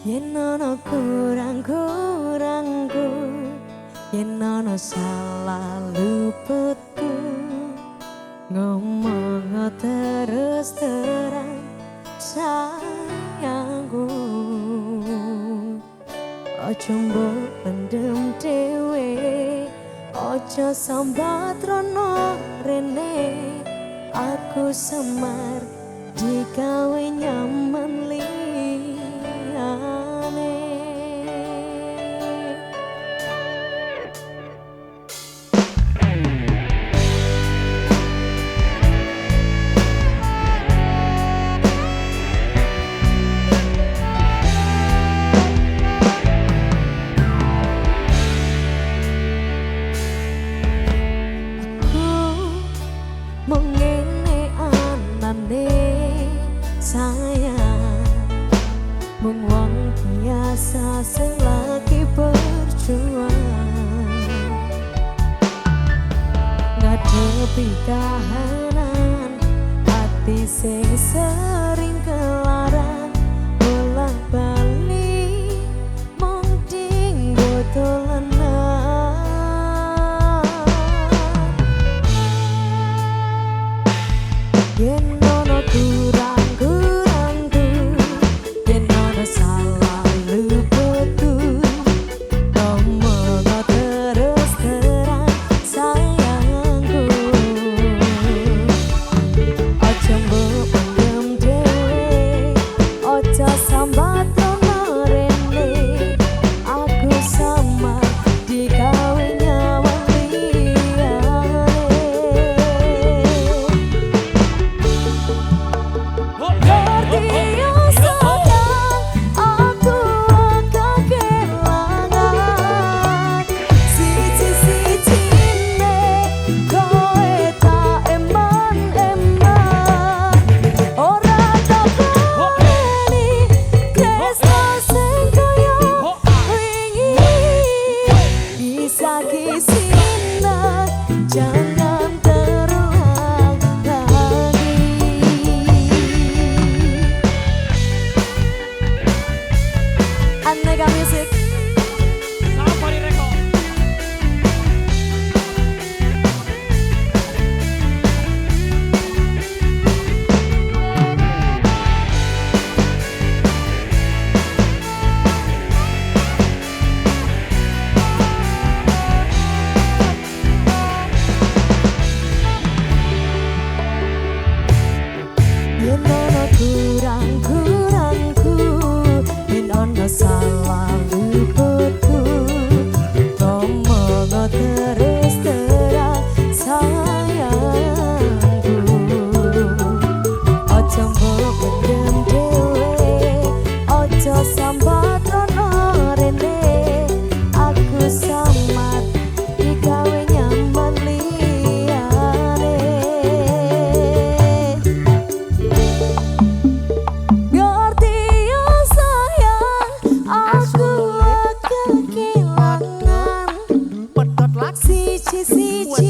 Yen ana kurang-kurangku, yen ana salah luputku, ngomong terus terang sayangku. Ojo mbok pendem dhewe, ojo sambat rono rene. Aku semar digawe nyaman liyane. Mengene anane sayang, mung wong biasa sing lagi berjuang, ngadepi kahanan hati sing sering kelaran, bolak-balik mung dinggo dolanan. Yen ana kurang-kurangku, yen ana salah luputku, ngomong terus terang sayangku. Ojo mbok pendem dhewe, ojo sambat rono rene. Aku sama digawe nyaman liyane. Jangan terulang lagi. Aneka Music. Sampari Record. Yen ana kurang-kurangku, yen ana salah luputku, ngomong terus terang sayangku. Ojo mbok pendem dhewe, ojo sambat rono rene. Aku sambat digawe nyaman liyane. Ngerti ya sayang, aku kehilangan siji-siji